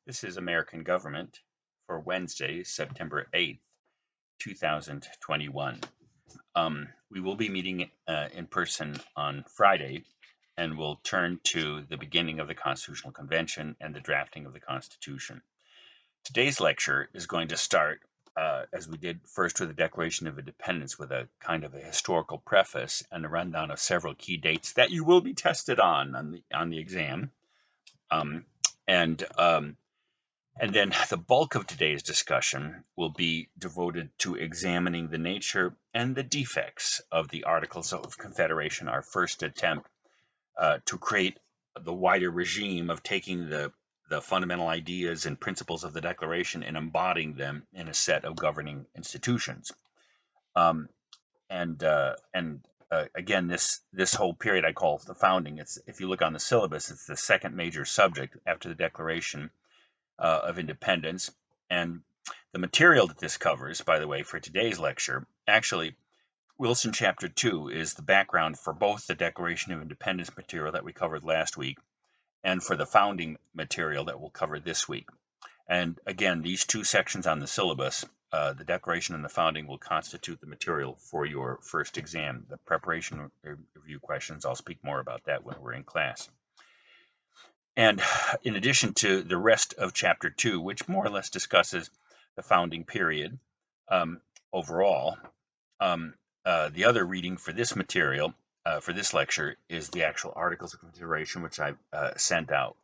This is American Government for Wednesday, September 8th, 2021. We will be meeting in person on Friday, and we'll turn to the beginning of the Constitutional Convention and the drafting of the Constitution. Today's lecture is going to start, as we did first with the Declaration of Independence, with a kind of a historical preface and a rundown of several key dates that you will be tested on the exam. And then the bulk of today's discussion will be devoted to examining the nature and the defects of the Articles of Confederation, our first attempt to create the wider regime of taking the fundamental ideas and principles of the Declaration and embodying them in a set of governing institutions. Again, this whole period I call the founding. If you look on the syllabus, it's the second major subject after the Declaration of Independence. And the material that this covers, by the way, for today's lecture, actually, Wilson Chapter 2 is the background for both the Declaration of Independence material that we covered last week and for the founding material that we'll cover this week. And again, these two sections on the syllabus, the Declaration and the founding, will constitute the material for your first exam. The preparation review questions, I'll speak more about that when we're in class. And in addition to the rest of Chapter 2, which more or less discusses the founding period overall, the other reading for this material, for this lecture, is the actual Articles of Confederation, which I've sent out.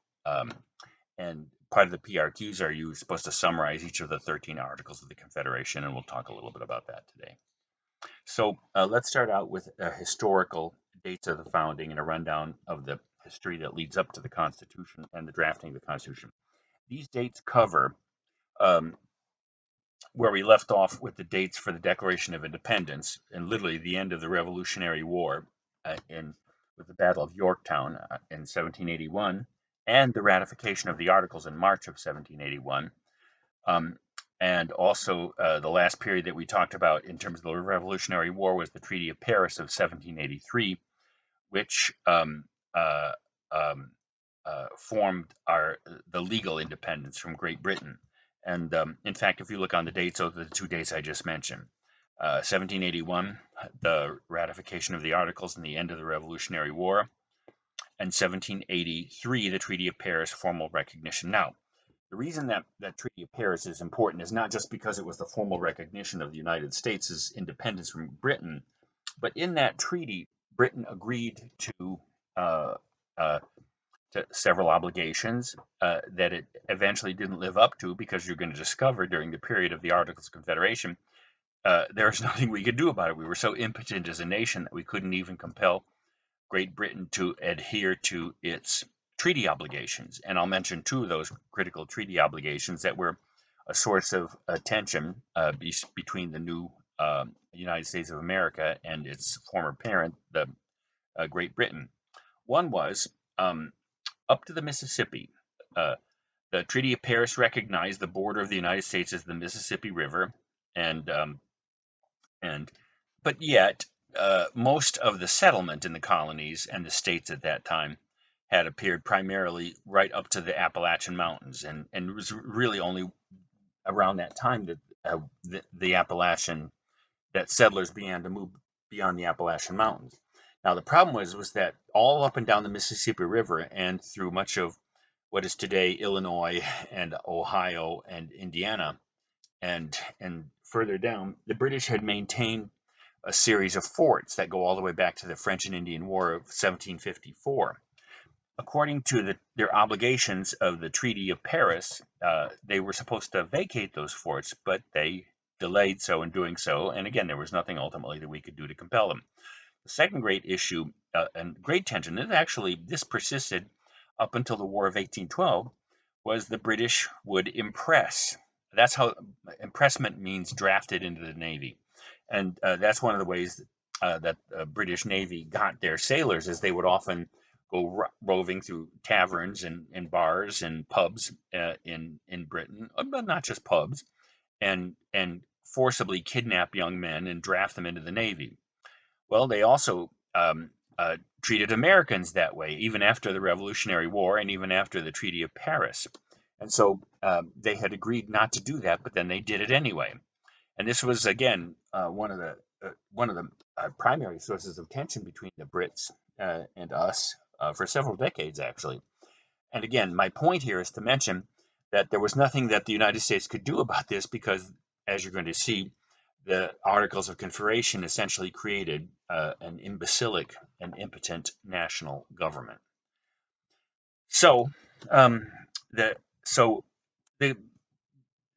And part of the PRQs are you supposed to summarize each of the 13 Articles of the Confederation, and we'll talk a little bit about that today. So let's start out with historical dates of the founding and a rundown of the history that leads up to the Constitution and the drafting of the Constitution. These dates cover where we left off with the dates for the Declaration of Independence and literally the end of the Revolutionary War with the Battle of Yorktown in 1781 and the ratification of the Articles in March of 1781. And also the last period that we talked about in terms of the Revolutionary War was the Treaty of Paris of 1783, which formed the legal independence from Great Britain. And in fact, if you look on the dates, those are the two dates I just mentioned. 1781, the ratification of the Articles and the end of the Revolutionary War, and 1783, the Treaty of Paris, formal recognition. Now, the reason that Treaty of Paris is important is not just because it was the formal recognition of the United States' independence from Britain, but in that treaty, Britain agreed to several obligations that it eventually didn't live up to, because you're going to discover during the period of the Articles of Confederation, there's nothing we could do about it. We were so impotent as a nation that we couldn't even compel Great Britain to adhere to its treaty obligations. And I'll mention two of those critical treaty obligations that were a source of tension between the new United States of America and its former parent, the Great Britain. One was up to the Mississippi. The Treaty of Paris recognized the border of the United States as the Mississippi River, but yet most of the settlement in the colonies and the states at that time had appeared primarily right up to the Appalachian Mountains, and it was really only around that time that the Appalachian that settlers began to move beyond the Appalachian Mountains. Now, the problem was that all up and down the Mississippi River and through much of what is today Illinois and Ohio and Indiana and further down, the British had maintained a series of forts that go all the way back to the French and Indian War of 1754. According to their obligations of the Treaty of Paris, they were supposed to vacate those forts, but they delayed so in doing so. And again, there was nothing ultimately that we could do to compel them. The second great issue and great tension, and actually this persisted up until the War of 1812, was the British would impress. That's how impressment means drafted into the Navy. And that's one of the ways that the British Navy got their sailors, is they would often go roving through taverns and bars and pubs in Britain, but not just pubs, and forcibly kidnap young men and draft them into the Navy. Well, they also treated Americans that way, even after the Revolutionary War and even after the Treaty of Paris. And so they had agreed not to do that, but then they did it anyway. And this was again one of the primary sources of tension between the Brits and us for several decades, actually. And again, my point here is to mention that there was nothing that the United States could do about this because, as you're going to see, the Articles of Confederation essentially created an imbecilic and impotent national government. So, um, the so the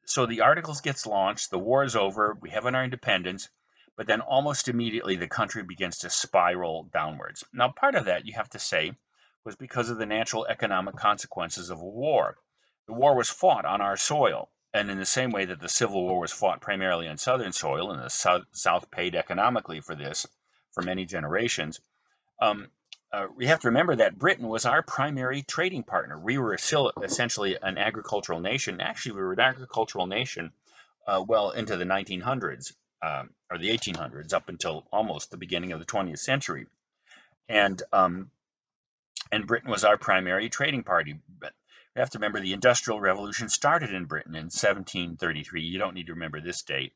so the Articles gets launched, the war is over, we have our independence, but then almost immediately the country begins to spiral downwards. Now, part of that, you have to say, was because of the natural economic consequences of a war. The war was fought on our soil, and in the same way that the Civil War was fought primarily on Southern soil, and the South paid economically for this for many generations, um, we have to remember that Britain was our primary trading partner. We were still essentially an agricultural nation. Actually, we were an agricultural nation well into the 1900s or the 1800s, up until almost the beginning of the 20th century. And and Britain was our primary trading party. But we have to remember the Industrial Revolution started in Britain in 1733. You don't need to remember this date,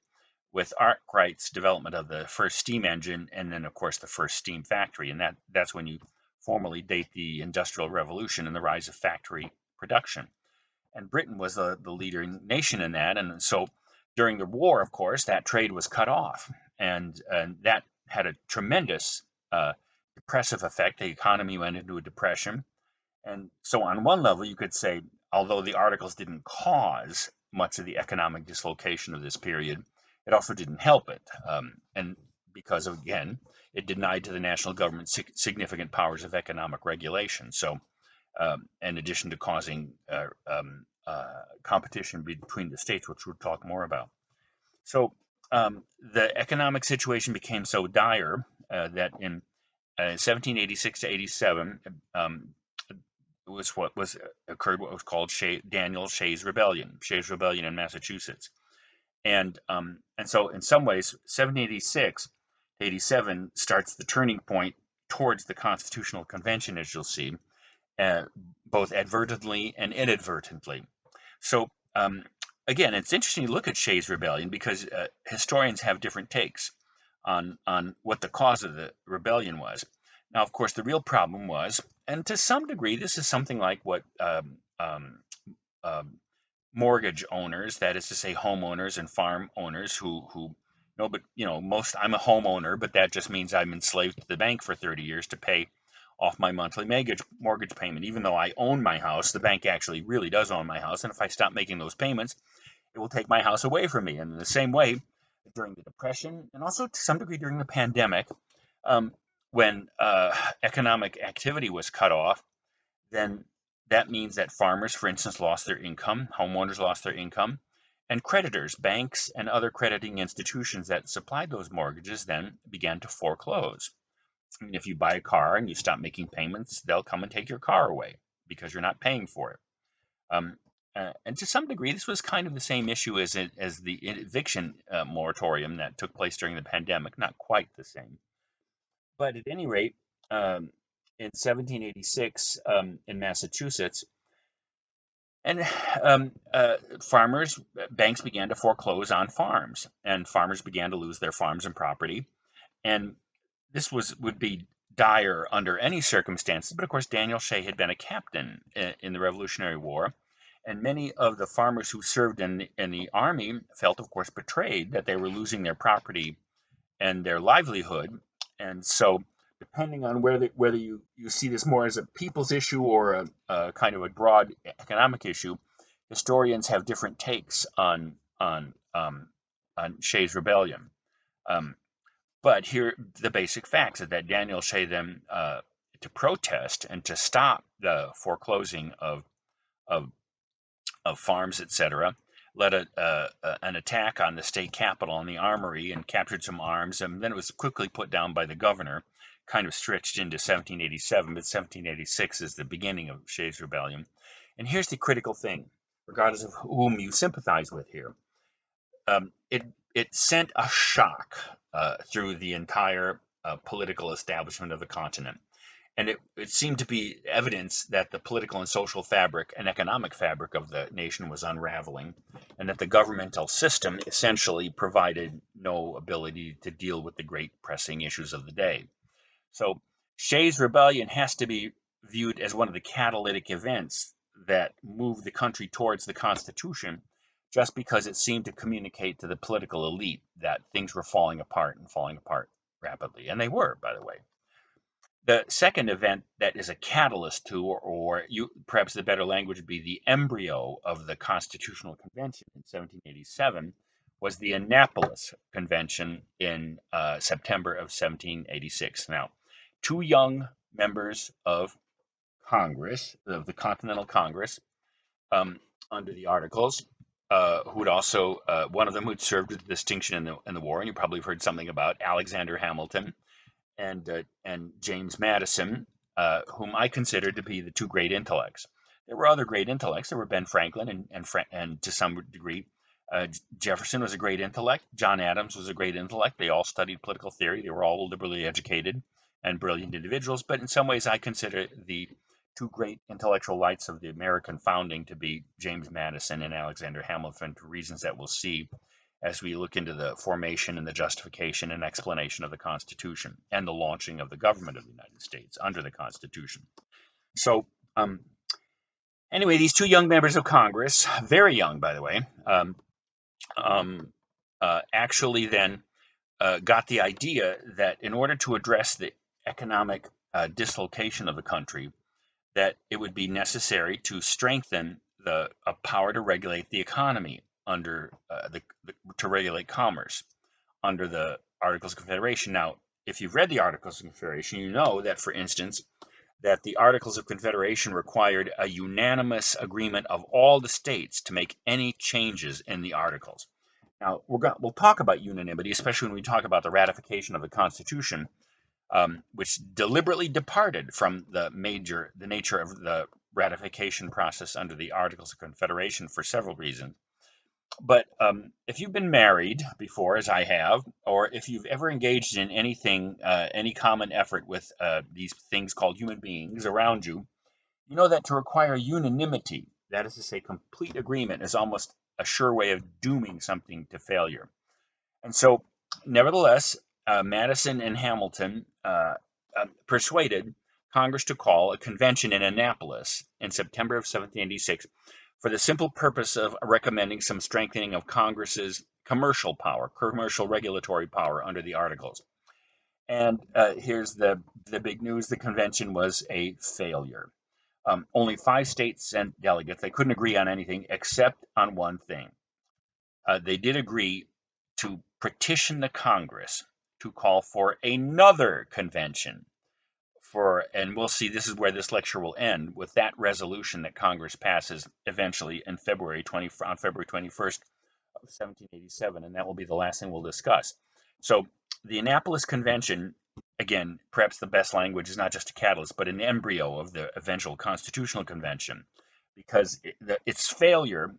with Arkwright's development of the first steam engine, and then of course the first steam factory, and that's when you formally date the Industrial Revolution and the rise of factory production. And Britain was the leading nation in that, and so during the war, of course, that trade was cut off, and that had a tremendous depressive effect. The economy went into a depression, and so on one level, you could say, although the articles didn't cause much of the economic dislocation of this period, it also didn't help it. And because, of, again, it denied to the national government significant powers of economic regulation. So, in addition to causing competition between the states, which we'll talk more about. So, the economic situation became so dire that in 1786 to 87, was what was occurred what was called Daniel Shays Rebellion in Massachusetts, and so in some ways 1786 to 87 starts the turning point towards the Constitutional Convention, as you'll see, uh, both advertently and inadvertently. So again, it's interesting to look at Shays Rebellion because historians have different takes on what the cause of the rebellion was. Now, of course, the real problem was, and to some degree, this is something like what um, mortgage owners, that is to say, homeowners and farm owners who no, but most I'm a homeowner, but that just means I'm enslaved to the bank for 30 years to pay off my monthly mortgage payment. Even though I own my house, the bank actually really does own my house, and if I stop making those payments, it will take my house away from me. And in the same way, during the Depression and also to some degree during the pandemic, um, when economic activity was cut off, then that means that farmers, for instance, lost their income, homeowners lost their income, and creditors, banks, and other crediting institutions that supplied those mortgages then began to foreclose. I mean, if you buy a car and you stop making payments, they'll come and take your car away because you're not paying for it. Um, and to some degree, this was kind of the same issue as the eviction moratorium that took place during the pandemic. Not quite the same, but at any rate, in 1786 in Massachusetts, and farmers, banks began to foreclose on farms, and farmers began to lose their farms and property. And this would be dire under any circumstances, but of course Daniel Shay had been a captain in the Revolutionary War, and many of the farmers who served in the army felt, of course, betrayed that they were losing their property and their livelihood. And so, depending on whether you see this more as a people's issue or a kind of a broad economic issue, historians have different takes on Shay's rebellion. Um, but here, the basic facts are that Daniel Shay then, to protest and to stop the foreclosing of, of farms, etc., led an attack on the state capitol and the armory and captured some arms. And then it was quickly put down by the governor, kind of stretched into 1787, but 1786 is the beginning of Shay's rebellion. And here's the critical thing, regardless of whom you sympathize with here. It sent a shock through the entire political establishment of the continent. and it seemed to be evidence that the political and social fabric and economic fabric of the nation was unraveling, and that the governmental system essentially provided no ability to deal with the great pressing issues of the day. So Shays' rebellion has to be viewed as one of the catalytic events that moved the country towards the Constitution, just because it seemed to communicate to the political elite that things were falling apart and falling apart rapidly. And they were, by the way. The second event that is a catalyst to, or perhaps the better language would be the embryo of the Constitutional Convention in 1787, was the Annapolis Convention in September of 1786. Now, two young members of Congress, of the Continental Congress, under the Articles, who had also, one of them who'd served with distinction in the war, and you probably have heard something about Alexander Hamilton, and James Madison, whom I consider to be the two great intellects. There were other great intellects. There were Ben Franklin and to some degree, Jefferson was a great intellect. John Adams was a great intellect. They all studied political theory. They were all liberally educated and brilliant individuals. But in some ways, I consider the two great intellectual lights of the American founding to be James Madison and Alexander Hamilton, for reasons that we'll see as we look into the formation and the justification and explanation of the Constitution and the launching of the government of the United States under the Constitution. So, anyway, these two young members of Congress, very young, by the way, actually then got the idea that in order to address the economic dislocation of the country, that it would be necessary to strengthen the power to regulate the economy under to regulate commerce under the Articles of Confederation. Now, if you've read the Articles of Confederation, you know that, for instance, that the Articles of Confederation required a unanimous agreement of all the states to make any changes in the Articles. Now, we'll talk about unanimity, especially when we talk about the ratification of the Constitution, which deliberately departed from the nature of the ratification process under the Articles of Confederation for several reasons. But if you've been married before, as I have, or if you've ever engaged in anything, any common effort with these things called human beings around you, you know that to require unanimity, that is to say, complete agreement, is almost a sure way of dooming something to failure. And so, nevertheless, Madison and Hamilton persuaded Congress to call a convention in Annapolis in September of 1786 for the simple purpose of recommending some strengthening of Congress's commercial power, commercial regulatory power under the Articles. And here's the big news: the convention was a failure. Only 5 states sent delegates. They couldn't agree on anything except on one thing. They did agree to petition the Congress to call for another convention and we'll see, this is where this lecture will end, with that resolution that Congress passes eventually in on February 21st of 1787, and that will be the last thing we'll discuss. So the Annapolis Convention, again, perhaps the best language is not just a catalyst, but an embryo of the eventual Constitutional Convention, because its failure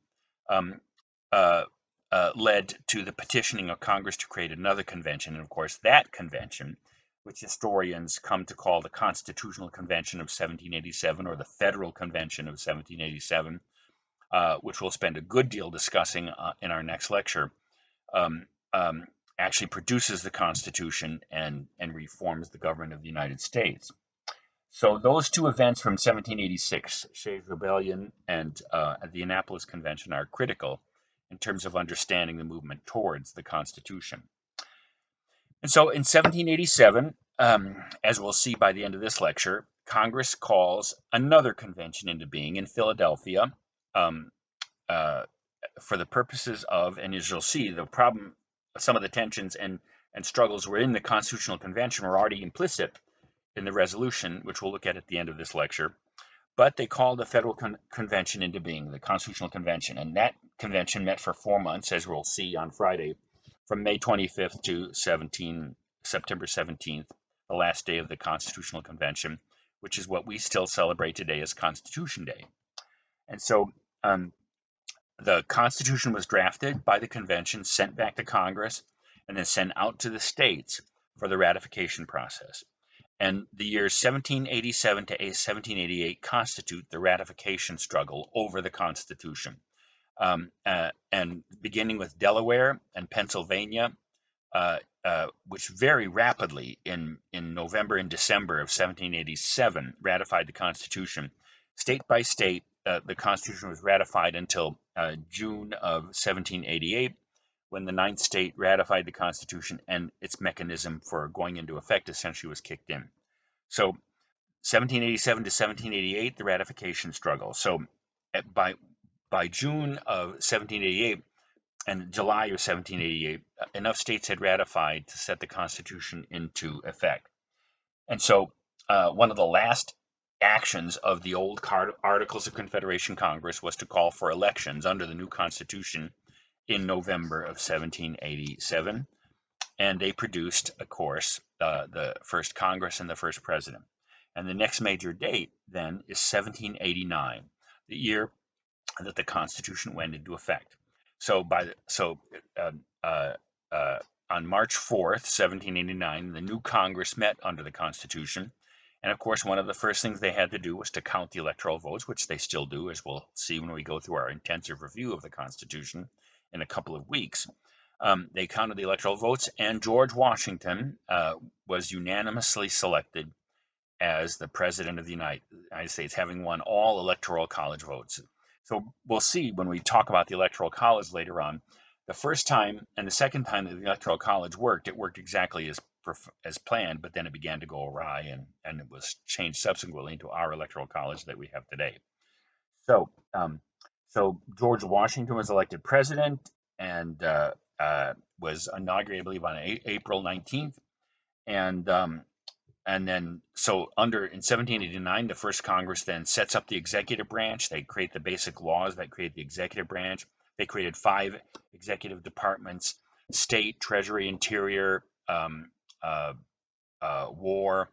led to the petitioning of Congress to create another convention. And of course, that convention, which historians come to call the Constitutional Convention of 1787 or the Federal Convention of 1787, which we'll spend a good deal discussing in our next lecture, actually produces the Constitution and reforms the government of the United States. So those two events from 1786, Shays' Rebellion and the Annapolis Convention, are critical in terms of understanding the movement towards the Constitution. And so in 1787, as we'll see by the end of this lecture, Congress calls another convention into being in Philadelphia for the purposes of, and as you'll see, the problem, some of the tensions and struggles were in the Constitutional Convention were already implicit in the resolution, which we'll look at the end of this lecture. But they called the Federal Convention into being, the Constitutional Convention, and that convention met for 4 months, as we'll see on Friday, from May 25th to September 17th, the last day of the Constitutional Convention, which is what we still celebrate today as Constitution Day. And so the Constitution was drafted by the convention, sent back to Congress, and then sent out to the states for the ratification process. And the years 1787 to 1788 constitute the ratification struggle over the Constitution. And beginning with Delaware and Pennsylvania, which very rapidly in November and December of 1787 ratified the Constitution. State by state, the Constitution was ratified until June of 1788, when the ninth state ratified the Constitution and its mechanism for going into effect essentially was kicked in. So 1787 to 1788, the ratification struggle. So by June of 1788 and July of 1788, enough states had ratified to set the Constitution into effect. And so one of the last actions of the old Articles of Confederation Congress was to call for elections under the new Constitution in November of 1787. And they produced, of course, the first Congress and the first president. And the next major date then is 1789, the year that the Constitution went into effect. So on March 4th, 1789, the new Congress met under the Constitution. And of course, one of the first things they had to do was to count the electoral votes, which they still do, as we'll see when we go through our intensive review of the Constitution in a couple of weeks. They counted the electoral votes, and George Washington was unanimously selected as the President of the United States, having won all Electoral College votes. So we'll see when we talk about the Electoral College later on. The first time and the second time that the Electoral College worked, it worked exactly as planned, but then it began to go awry, and it was changed subsequently into our Electoral College that we have today. So, George Washington was elected president and was inaugurated, I believe, on April 19th, and then, so in 1789, the first Congress then sets up the executive branch. They create the basic laws that create the executive branch. They created 5 executive departments: State, Treasury, Interior, War,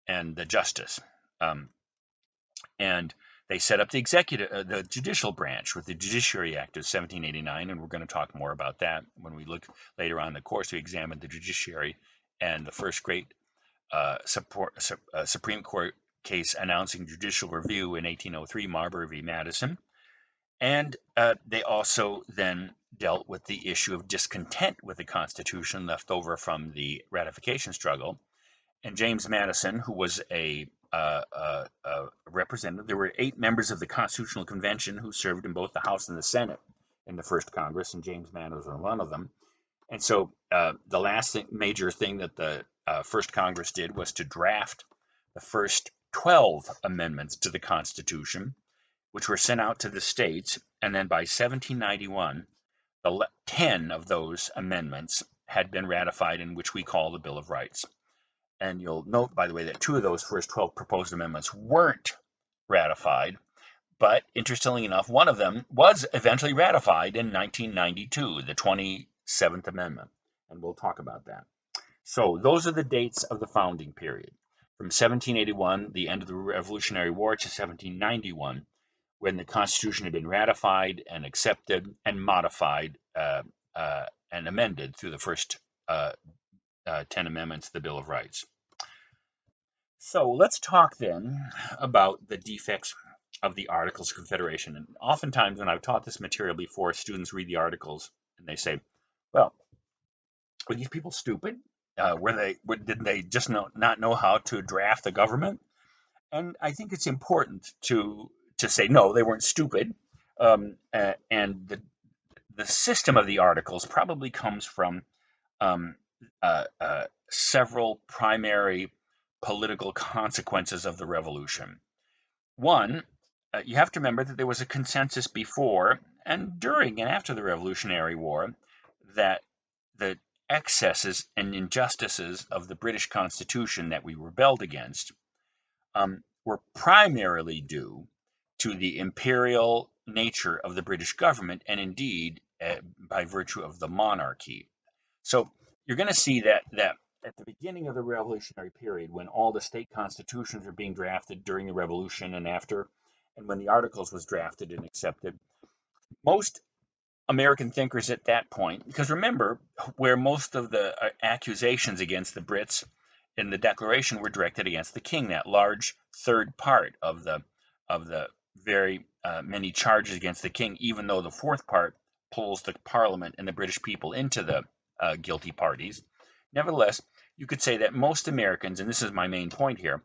and the Justice. And they set up the judicial branch with the Judiciary Act of 1789, and we're going to talk more about that when we look later on in the course. We examine the judiciary and the first great Supreme Court case announcing judicial review in 1803, Marbury v. Madison. And they also then dealt with the issue of discontent with the Constitution left over from the ratification struggle. And James Madison, who was a representative, there were 8 members of the Constitutional Convention who served in both the House and the Senate in the first Congress, and James Madison was one of them. And so the last major thing that the first Congress did was to draft the first 12 amendments to the Constitution, which were sent out to the states. And then by 1791, 10 of those amendments had been ratified, in which we call the Bill of Rights. And you'll note, by the way, that 2 of those first 12 proposed amendments weren't ratified. But interestingly enough, one of them was eventually ratified in 1992, the 27th Amendment. And we'll talk about that. So those are the dates of the founding period. From 1781, the end of the Revolutionary War, to 1791, when the Constitution had been ratified and accepted and modified and amended through the first 10 amendments to the Bill of Rights. So let's talk then about the defects of the Articles of Confederation. And oftentimes when I've taught this material before, students read the articles and they say, well, were these people stupid? Did they just not know how to draft the government? And I think it's important to say, no, they weren't stupid. And the system of the articles probably comes from several primary political consequences of the revolution. One, you have to remember that there was a consensus before and during and after the Revolutionary War that the excesses and injustices of the British Constitution that we rebelled against were primarily due to the imperial nature of the British government, and indeed by virtue of the monarchy. So you're going to see that at the beginning of the revolutionary period, when all the state constitutions were being drafted during the revolution and after, and when the Articles was drafted and accepted, most American thinkers at that point, because remember, where most of the accusations against the Brits in the Declaration were directed against the king, that large third part of the very many charges against the king, even though the fourth part pulls the Parliament and the British people into the guilty parties. Nevertheless, you could say that most Americans, and this is my main point here,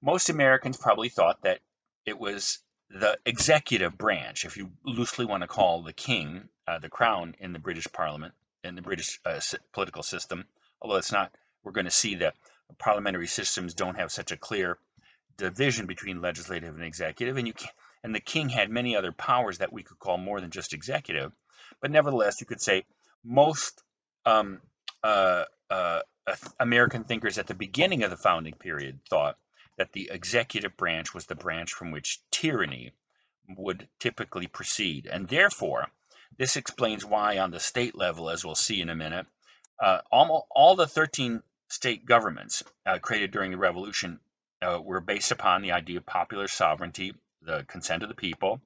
most Americans probably thought that it was the executive branch, if you loosely want to call the king, the crown in the British Parliament, in the British political system, although it's not, we're going to see that parliamentary systems don't have such a clear division between legislative and executive, and the king had many other powers that we could call more than just executive. But nevertheless, you could say most um, uh, uh, American thinkers at the beginning of the founding period thought that the executive branch was the branch from which tyranny would typically proceed. And therefore, this explains why on the state level, as we'll see in a minute, almost all the 13 state governments created during the Revolution were based upon the idea of popular sovereignty, the consent of the people,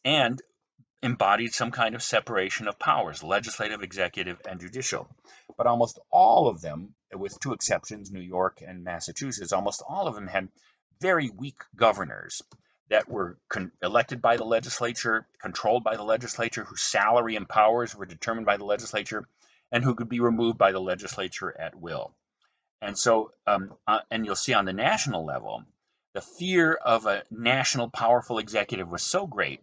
and embodied some kind of separation of powers, legislative, executive, and judicial. But almost all of them, with two exceptions, New York and Massachusetts, almost all of them had very weak governors that were elected by the legislature, controlled by the legislature, whose salary and powers were determined by the legislature, and who could be removed by the legislature at will. And so, and you'll see on the national level, the fear of a national powerful executive was so great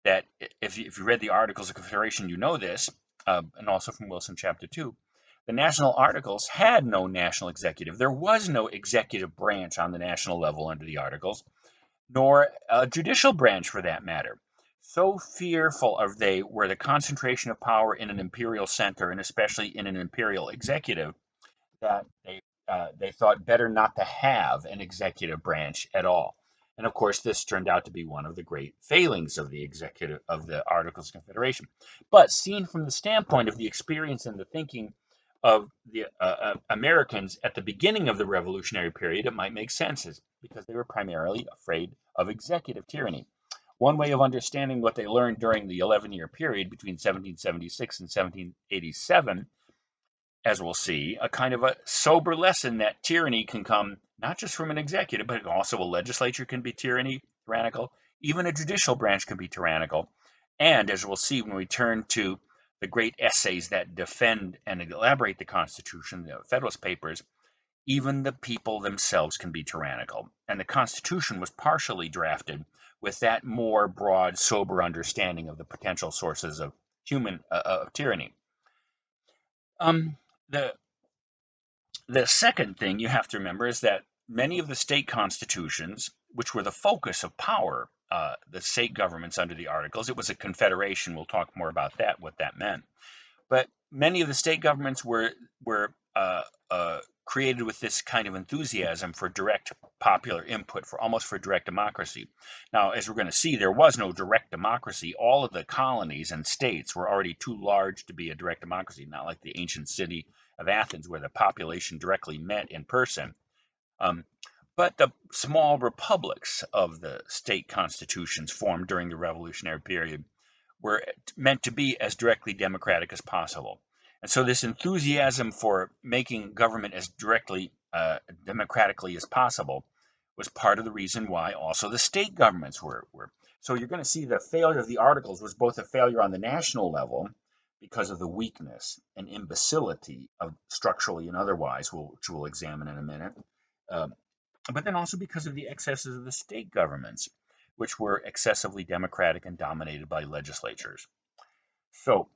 that if you read the Articles of Confederation, you know this, and also from Wilson Chapter 2, the national articles had no national executive. There was no executive branch on the national level under the articles, nor a judicial branch for that matter. So fearful of they were the concentration of power in an imperial center, and especially in an imperial executive, that they thought better not to have an executive branch at all. And of course, this turned out to be one of the great failings of the Articles of Confederation. But seen from the standpoint of the experience and the thinking of the Americans at the beginning of the Revolutionary period, it might make sense, because they were primarily afraid of executive tyranny. One way of understanding what they learned during the 11-year period between 1776 and 1787, as we'll see, a kind of a sober lesson that tyranny can come not just from an executive, but also a legislature can be tyrannical, even a judicial branch can be tyrannical. And as we'll see when we turn to the great essays that defend and elaborate the Constitution, the Federalist Papers, even the people themselves can be tyrannical. And the Constitution was partially drafted with that more broad, sober understanding of the potential sources of human tyranny. The second thing you have to remember is that many of the state constitutions, which were the focus of power, the state governments under the Articles, it was a confederation. We'll talk more about that, what that meant. But many of the state governments were created with this kind of enthusiasm for direct popular input, for direct democracy. Now, as we're going to see, there was no direct democracy. All of the colonies and states were already too large to be a direct democracy, not like the ancient city of Athens, where the population directly met in person. But the small republics of the state constitutions formed during the Revolutionary period were meant to be as directly democratic as possible. And so this enthusiasm for making government as directly democratically as possible was part of the reason why also the state governments were. So you're going to see the failure of the Articles was both a failure on the national level because of the weakness and imbecility of structurally and otherwise, which we'll examine in a minute, but then also because of the excesses of the state governments, which were excessively democratic and dominated by legislatures. So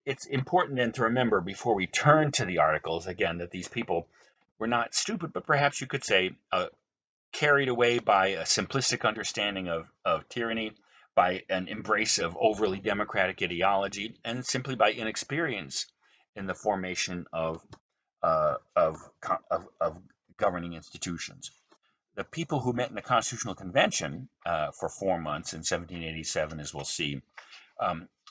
it's important then to remember, before we turn to the Articles, again, that these people were not stupid, but perhaps you could say carried away by a simplistic understanding of tyranny, by an embrace of overly democratic ideology, and simply by inexperience in the formation of governing institutions. The people who met in the Constitutional Convention for 4 months in 1787, as we'll see,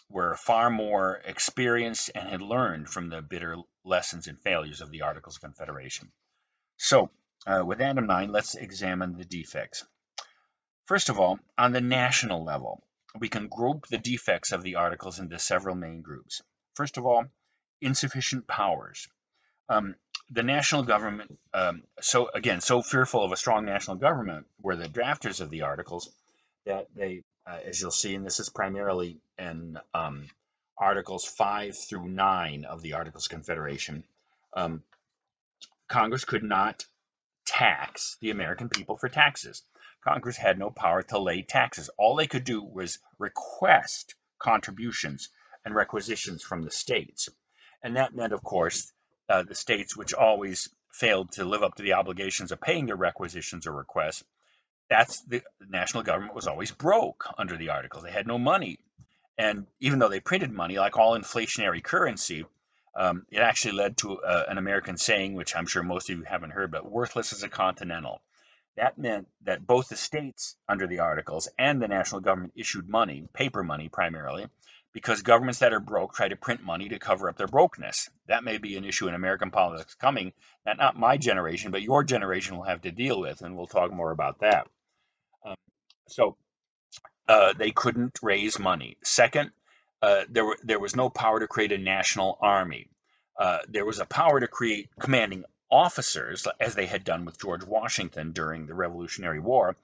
were far more experienced and had learned from the bitter lessons and failures of the Articles of Confederation. So, with that in mind, let's examine the defects. First of all, on the national level, we can group the defects of the Articles into several main groups. First of all, insufficient powers. The national government, so fearful of a strong national government were the drafters of the articles that they, as you'll see, and this is primarily in Articles 5 through 9 of the Articles of Confederation, um, Congress could not tax the American people for taxes. Congress had no power to lay taxes. All they could do was request contributions and requisitions from the states. And that meant, of course, the states, which always failed to live up to the obligations of paying their requisitions or requests, that's the national government was always broke under the articles. They had no money. And even though they printed money, like all inflationary currency, it actually led to an American saying, which I'm sure most of you haven't heard, but worthless as a continental. That meant that both the states under the articles and the national government issued money, paper money primarily, because governments that are broke try to print money to cover up their brokenness. That may be an issue in American politics coming that not my generation, but your generation will have to deal with, and we'll talk more about that. Um, so they couldn't raise money. Second, there was no power to create a national army. There was a power to create commanding officers, as they had done with George Washington during the Revolutionary War.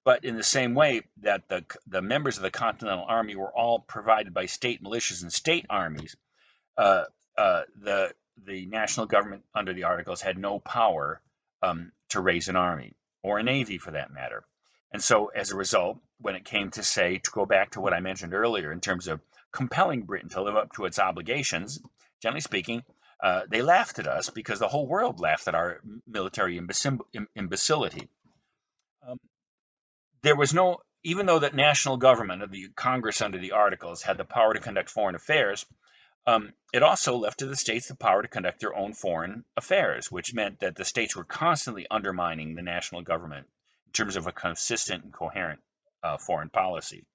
But in the same way that the members of the Continental Army were all provided by state militias and state armies, uh, the national government under the Articles had no power to raise an army or a navy for that matter. And so, as a result, when it came to say, to go back to what I mentioned earlier in terms of compelling Britain to live up to its obligations, generally speaking, they laughed at us because the whole world laughed at our military imbecility. Um, there was no, even though the national government of the Congress under the Articles had the power to conduct foreign affairs, it also left to the states the power to conduct their own foreign affairs, which meant that the states were constantly undermining the national government in terms of a consistent and coherent foreign policy.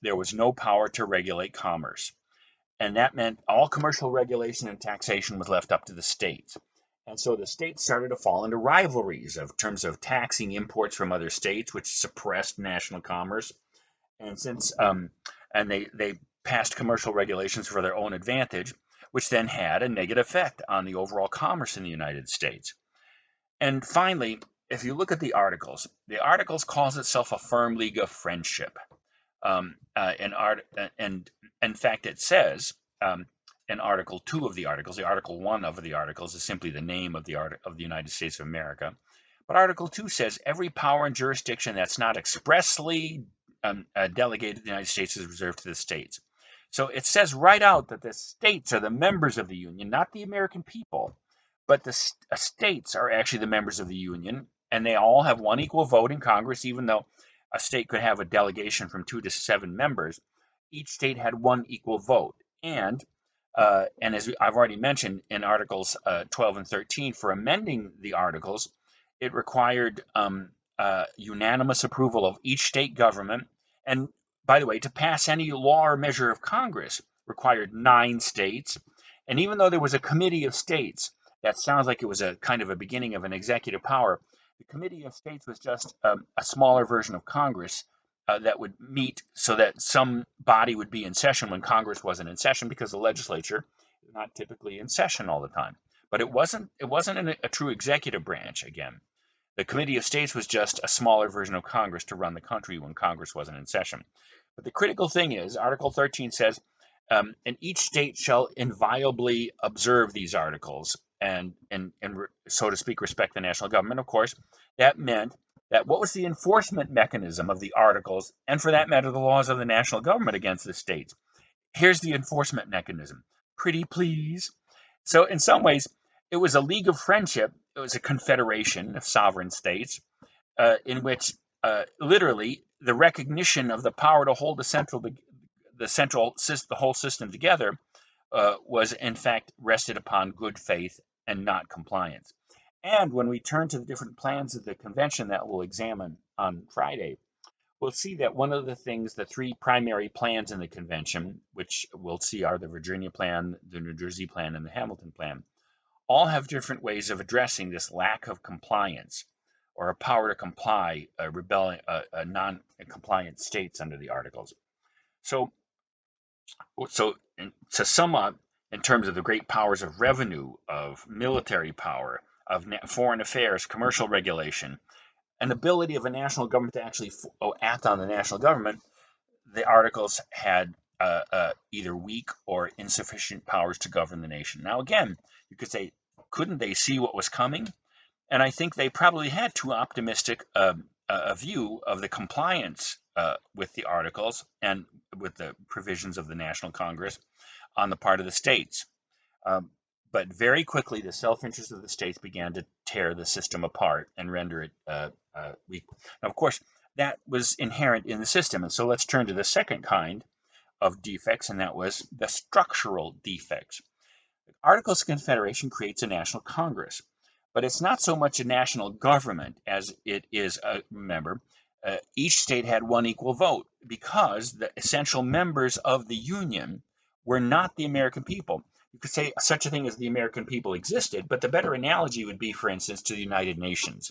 There was no power to regulate commerce, and that meant all commercial regulation and taxation was left up to the states. And so the states started to fall into rivalries of terms of taxing imports from other states, which suppressed national commerce. And since and they passed commercial regulations for their own advantage, which then had a negative effect on the overall commerce in the United States. And finally, if you look at the Articles calls itself a firm league of friendship. And in fact, it says in Article 2 of the Articles, the Article 1 of the Articles is simply the name of of the United States of America. But Article 2 says every power and jurisdiction that's not expressly delegated to the United States is reserved to the states. So it says right out that the states are the members of the Union, not the American people, but the states are actually the members of the Union, and they all have one equal vote in Congress, even though a state could have a delegation from 2 to 7 members. Each state had one equal vote. And as I've already mentioned in Articles 12 and 13, for amending the Articles, it required unanimous approval of each state government. And by the way, to pass any law or measure of Congress required 9 states. And even though there was a committee of states, that sounds like it was a kind of a beginning of an executive power. The committee of states was just a smaller version of Congress that would meet so that some body would be in session when Congress wasn't in session, because the legislature is not typically in session all the time. But it wasn't a true executive branch again. The Committee of States was just a smaller version of Congress to run the country when Congress wasn't in session. But the critical thing is, Article 13 says, and each state shall inviolably observe these articles and, so to speak, respect the national government. Of course, that meant that what was the enforcement mechanism of the articles, and for that matter, the laws of the national government against the states? Here's the enforcement mechanism. Pretty please. So in some ways, it was a league of friendship. It was a confederation of sovereign states in which literally the recognition of the power to hold the whole system together was in fact rested upon good faith and not compliance. And when we turn to the different plans of the convention that we'll examine on Friday, we'll see that one of the things, the 3 primary plans in the convention, which we'll see are the Virginia plan, the New Jersey plan, and the Hamilton plan, all have different ways of addressing this lack of compliance or a power to comply, non-compliant states under the Articles. So to sum up, in terms of the great powers of revenue, of military power, of foreign affairs, commercial regulation, an ability of a national government to actually act on the national government, the Articles had either weak or insufficient powers to govern the nation. Now, again, you could say, couldn't they see what was coming? And I think they probably had too optimistic a view of the compliance with the Articles and with the provisions of the National Congress on the part of the states. Um, but very quickly, the self-interest of the states began to tear the system apart and render it weak. Now, of course, that was inherent in the system. And so let's turn to the second kind of defects, and that was the structural defects. The Articles of Confederation creates a national Congress, but it's not so much a national government as it is remember, each state had one equal vote because the essential members of the Union were not the American people. You could say such a thing as the American people existed, but the better analogy would be, for instance, to the United Nations.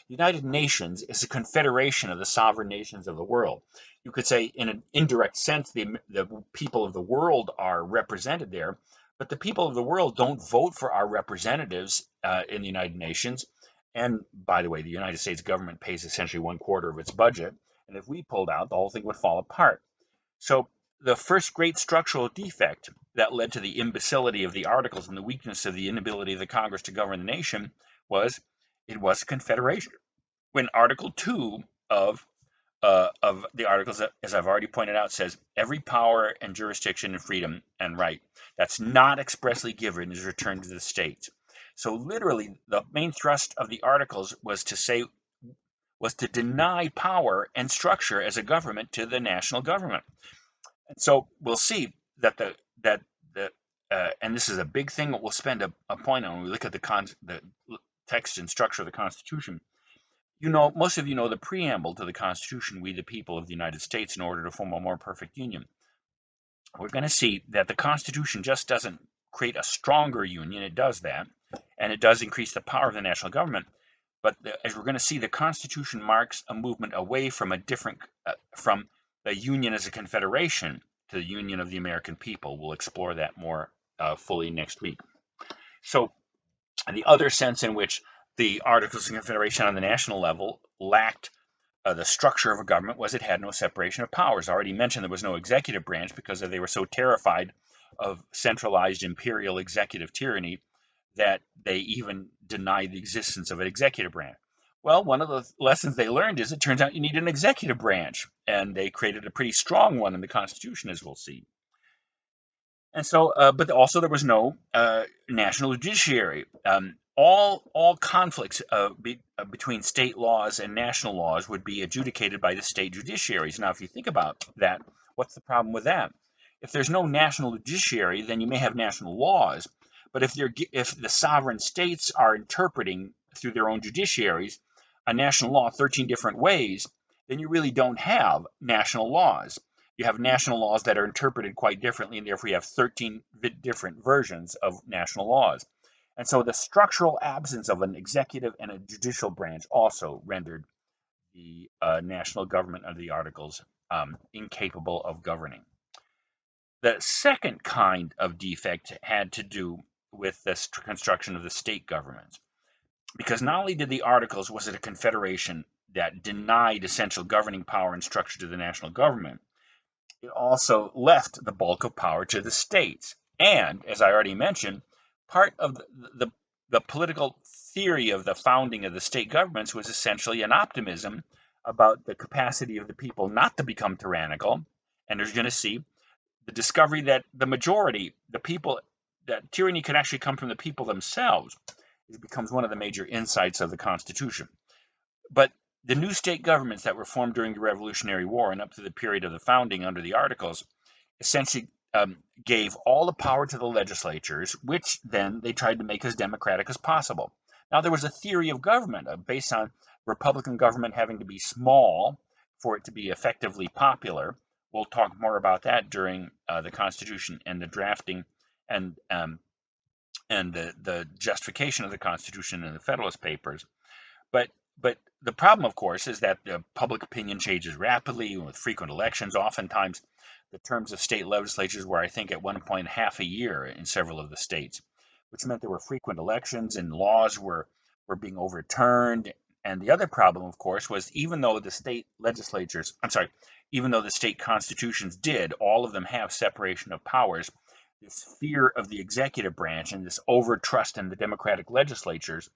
The United Nations is a confederation of the sovereign nations of the world. You could say, in an indirect sense, the people of the world are represented there, but the people of the world don't vote for our representatives in the United Nations. And by the way, the United States government pays essentially 1/4 of its budget. And if we pulled out, the whole thing would fall apart. So the first great structural defect that led to the imbecility of the Articles and the weakness of the inability of the Congress to govern the nation was it was a confederation. When Article 2 of the Articles, as I've already pointed out, says every power and jurisdiction and freedom and right that's not expressly given is returned to the states. So literally, the main thrust of the Articles was to deny power and structure as a government to the national government. And so we'll see that the and this is a big thing that we'll spend a point on when we look at the text and structure of the Constitution. Most of you know the preamble to the Constitution, we the people of the United States, in order to form a more perfect union. We're going to see that the Constitution just doesn't create a stronger union. It does that, and it does increase the power of the national government. But as we're going to see, the Constitution marks a movement away from from the Union as a confederation to the Union of the American people. We'll explore that more fully next week. So, the other sense in which the Articles of Confederation on the national level lacked the structure of a government was it had no separation of powers. I already mentioned there was no executive branch because they were so terrified of centralized imperial executive tyranny that they even denied the existence of an executive branch. Well, one of the lessons they learned is it turns out you need an executive branch, and they created a pretty strong one in the Constitution, as we'll see. And so, but also there was no national judiciary. All conflicts between state laws and national laws would be adjudicated by the state judiciaries. Now, if you think about that, what's the problem with that? If there's no national judiciary, then you may have national laws. But if the sovereign states are interpreting through their own judiciaries a national law 13 different ways, then you really don't have national laws. You have national laws that are interpreted quite differently, and therefore you have 13 different versions of national laws. And so the structural absence of an executive and a judicial branch also rendered the national government under the Articles incapable of governing. The second kind of defect had to do with the construction of the state governments. Because not only did the Articles, was it a confederation that denied essential governing power and structure to the national government, it also left the bulk of power to the states. And, as I already mentioned, part of the political theory of the founding of the state governments was essentially an optimism about the capacity of the people not to become tyrannical. And there's going to see the discovery that the majority, the people, that tyranny can actually come from the people themselves. It becomes one of the major insights of the Constitution. But the new state governments that were formed during the Revolutionary War and up to the period of the founding under the Articles essentially gave all the power to the legislatures, which then they tried to make as democratic as possible. Now, there was a theory of government based on Republican government having to be small for it to be effectively popular. We'll talk more about that during the Constitution and the drafting and the justification of the Constitution in the Federalist Papers. But But the problem, of course, is that the public opinion changes rapidly with frequent elections. Oftentimes, the terms of state legislatures were, I think, at one point half a year in several of the states, which meant there were frequent elections and laws were being overturned. And the other problem, of course, was even though the state legislatures, I'm sorry, even though the state constitutions did, all of them have separation of powers, this fear of the executive branch and this overtrust in the democratic legislatures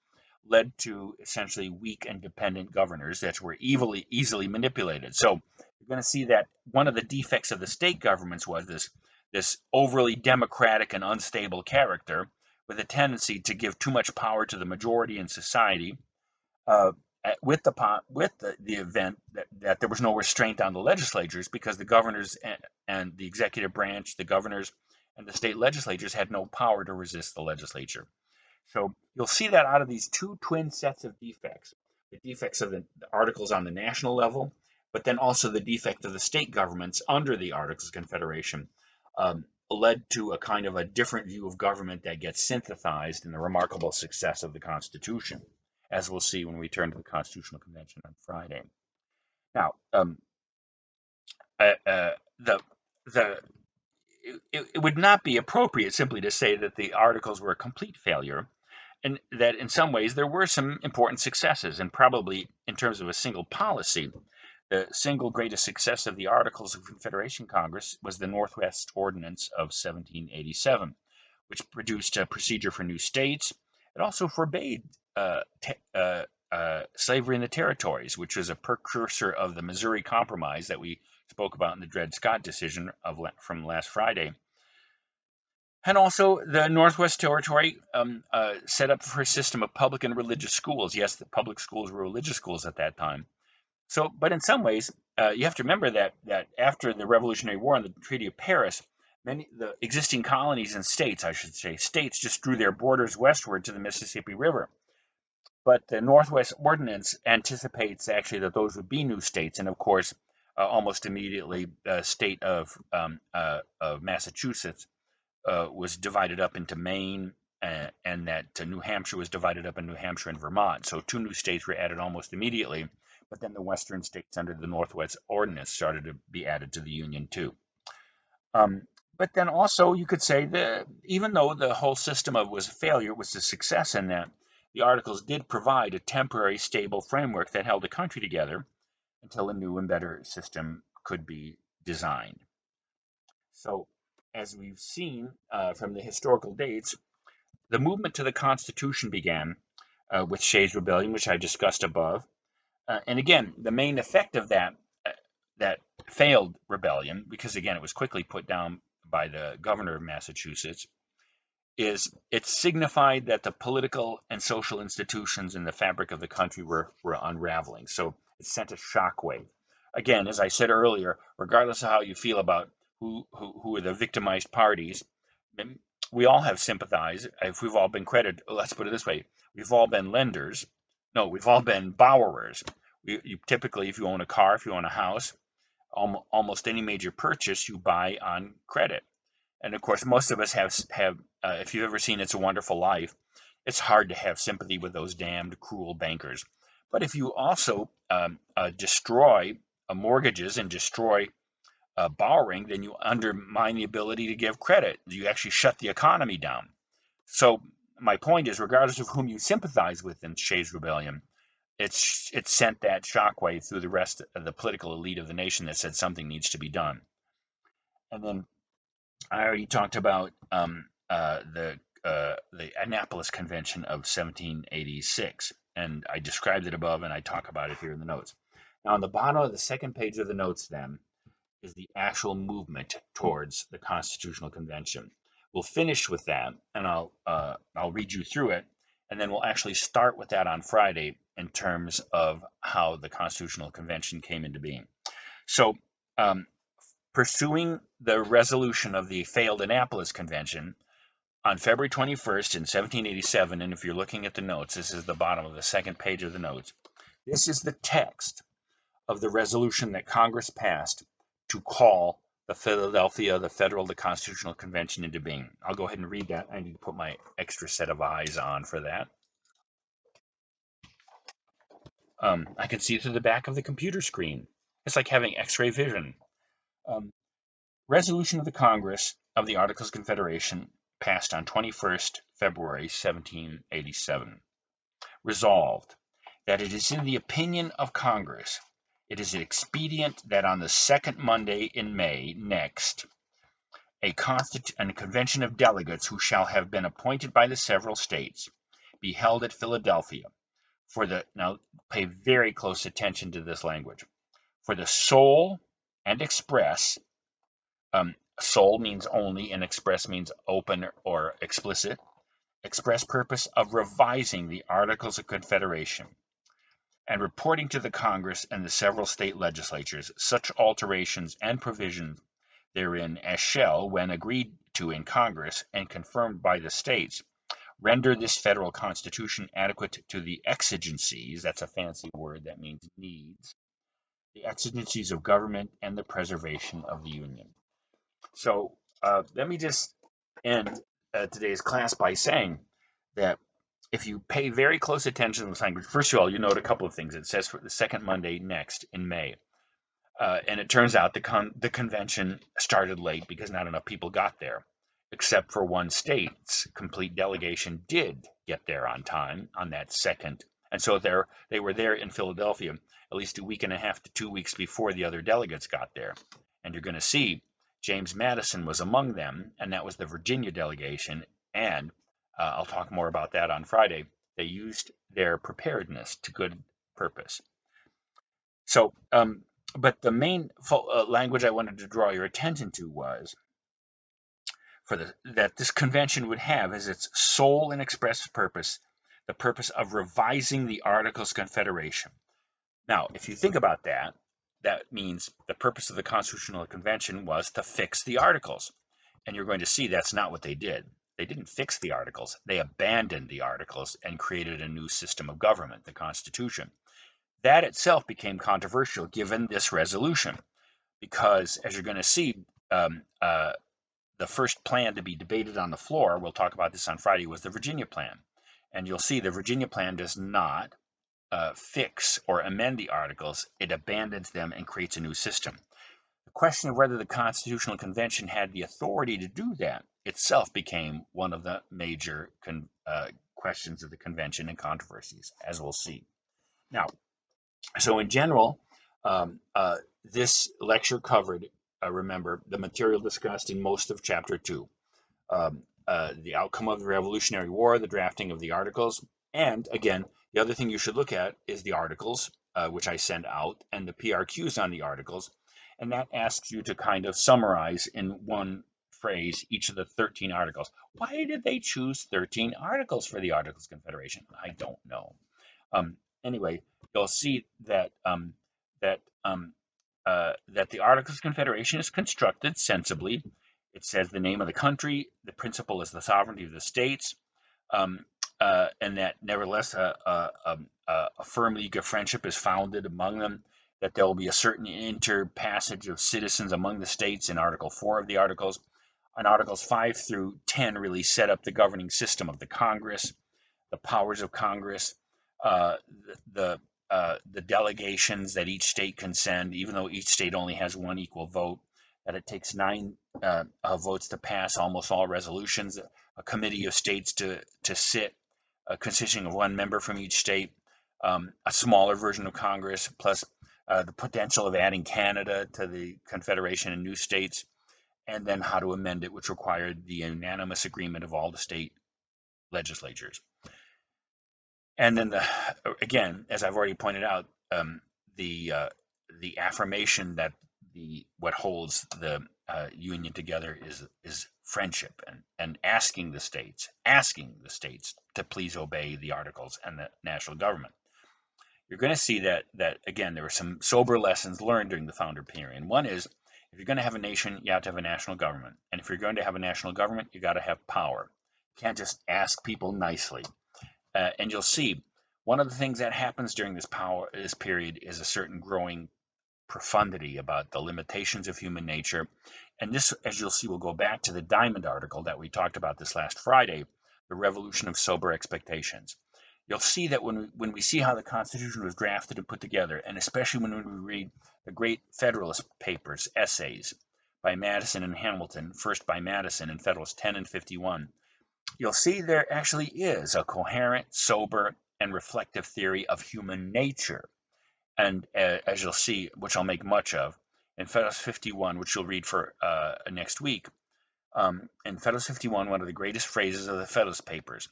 led to essentially weak and dependent governors that were easily manipulated. So you're going to see that one of the defects of the state governments was this overly democratic and unstable character with a tendency to give too much power to the majority in society, uh, with the event that there was no restraint on the legislatures because the governors and the executive branch, the governors and the state legislatures had no power to resist the legislature. So you'll see that out of these two twin sets of defects, the defects of the articles on the national level, but then also the defect of the state governments under the Articles of Confederation, led to a kind of a different view of government that gets synthesized in the remarkable success of the Constitution, as we'll see when we turn to the Constitutional Convention on Friday. Now, uh, uh, the the it would not be appropriate simply to say that the articles were a complete failure, and that in some ways there were some important successes, and probably in terms of a single policy, the single greatest success of the Articles of Confederation Congress was the Northwest Ordinance of 1787, which produced a procedure for new states. It also forbade slavery in the territories, which was a precursor of the Missouri Compromise that we spoke about in the Dred Scott decision from last Friday. And also, the Northwest Territory set up for a system of public and religious schools. Yes, the public schools were religious schools at that time. So, but in some ways, you have to remember that after the Revolutionary War and the Treaty of Paris, many the existing colonies and states, I should say, states just drew their borders westward to the Mississippi River. But the Northwest Ordinance anticipates actually that those would be new states, and of course, almost immediately, the state of Massachusetts was divided up into Maine, and that New Hampshire was divided up in New Hampshire and Vermont. So two new states were added almost immediately, but then the western states under the Northwest Ordinance started to be added to the Union too. Um, but then also you could say that even though the whole system was a failure, it was a success in that the Articles did provide a temporary, stable framework that held the country together until a new and better system could be designed. So, as we've seen from the historical dates, the movement to the Constitution began with Shays' Rebellion, which I discussed above. And again, the main effect of that failed rebellion, because again it was quickly put down by the governor of Massachusetts, is it signified that the political and social institutions in the fabric of the country were unraveling. So it sent a shockwave. Again, as I said earlier, regardless of how you feel about who are the victimized parties, we all have sympathized. If we've all been credited, let's put it this way: we've all been lenders. No, we've all been borrowers. You typically, if you own a car, if you own a house, almost any major purchase you buy on credit. And of course, most of us have. If you've ever seen It's a Wonderful Life, it's hard to have sympathy with those damned cruel bankers. But if you also destroy mortgages and destroy borrowing, then you undermine the ability to give credit. You actually shut the economy down. So my point is, regardless of whom you sympathize with in Shays' Rebellion, it sent that shockwave through the rest of the political elite of the nation that said something needs to be done. And then I already talked about the Annapolis Convention of 1786, and I described it above, and I talk about it here in the notes. Now, on the bottom of the second page of the notes, then, is the actual movement towards the Constitutional Convention. We'll finish with that, and I'll read you through it, and then we'll actually start with that on Friday in terms of how the Constitutional Convention came into being. So, pursuing the resolution of the failed Annapolis Convention on February 21st in 1787, and if you're looking at the notes, this is the bottom of the second page of the notes. This is the text of the resolution that Congress passed to call the Federal Constitutional Convention into being. I'll go ahead and read that. I need to put my extra set of eyes on for that. I can see through the back of the computer screen. It's like having X-ray vision. Um, Resolution of the Congress of the Articles of Confederation passed on 21st February 1787. Resolved, that it is in the opinion of Congress, it is expedient that on the second Monday in May next, a convention of delegates who shall have been appointed by the several states be held at Philadelphia now pay very close attention to this language, for the sole and express, sole means only and express means open or explicit, express purpose of revising the Articles of Confederation and reporting to the Congress and the several state legislatures such alterations and provisions therein as shall, when agreed to in Congress and confirmed by the states, render this federal constitution adequate to the exigencies, that's a fancy word that means needs, the exigencies of government and the preservation of the Union. So let me just end today's class by saying that if you pay very close attention to this language, first of all, you note a couple of things. It says for the second Monday next in May. And it turns out the convention started late because not enough people got there, except for one state's complete delegation did get there on time on that second. And so they were there in Philadelphia at least a week and a half to 2 weeks before the other delegates got there. And you're going to see James Madison was among them, and that was the Virginia delegation. And I'll talk more about that on Friday. They used their preparedness to good purpose. So, but the main language I wanted to draw your attention to was that this convention would have as its sole and express purpose the purpose of revising the Articles of Confederation. Now, if you think about that, that means the purpose of the Constitutional Convention was to fix the Articles. And you're going to see that's not what they did. They didn't fix the Articles. They abandoned the Articles and created a new system of government, the Constitution. That itself became controversial given this resolution, because as you're going to see, the first plan to be debated on the floor, we'll talk about this on Friday, was the Virginia plan. And you'll see the Virginia plan does not fix or amend the Articles. It abandons them and creates a new system. The question of whether the Constitutional Convention had the authority to do that itself became one of the major questions of the convention and controversies, as we'll see. Now, so in general, this lecture covered, remember, the material discussed in most of Chapter 2. The outcome of the Revolutionary War, the drafting of the Articles, and again, the other thing you should look at is the Articles, which I send out, and the PRQs on the Articles, and that asks you to kind of summarize in one phrase each of the 13 Articles. Why did they choose 13 Articles for the Articles of Confederation? I don't know. Anyway, you'll see that that the Articles of Confederation is constructed sensibly. It says the name of the country, the principle is the sovereignty of the states, and that nevertheless a firm league of friendship is founded among them, that there will be a certain interpassage of citizens among the states in Article 4 of the Articles. And Articles 5 through 10 really set up the governing system of the Congress, the powers of Congress, the delegations that each state can send, even though each state only has one equal vote, that it takes 9 votes to pass almost all resolutions, a committee of states to sit, consisting of one member from each state, a smaller version of Congress, plus the potential of adding Canada to the Confederation and new states, and then how to amend it, which required the unanimous agreement of all the state legislatures. And then, again, as I've already pointed out, the affirmation that what holds the Union together is friendship and asking the states to please obey the Articles and the national government. You're going to see that again, there were some sober lessons learned during the founder period. One is, if you're going to have a nation, you have to have a national government. And if you're going to have a national government, you got to have power. You can't just ask people nicely. And you'll see one of the things that happens during this period is a certain growing profundity about the limitations of human nature. And this, as you'll see, will go back to the Diamond article that we talked about this last Friday, the revolution of sober expectations. you'll see that when we see how the Constitution was drafted and put together, and especially when we read the great Federalist Papers, essays by Madison and Hamilton, first by Madison in Federalist 10 and 51, you'll see there actually is a coherent, sober, and reflective theory of human nature. And as you'll see, which I'll make much of, in Federalist 51, which you'll read for next week, in Federalist 51, one of the greatest phrases of the Federalist Papers,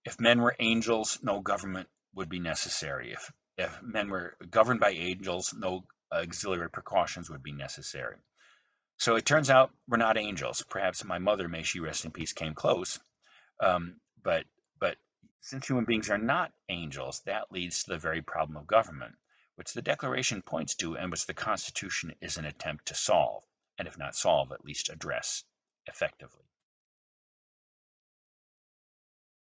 if men were angels, no government would be necessary. If men were governed by angels, no auxiliary precautions would be necessary. So it turns out we're not angels. Perhaps my mother, may she rest in peace, came close. But since human beings are not angels, that leads to the very problem of government, which the Declaration points to and which the Constitution is an attempt to solve, and if not solve, at least address effectively.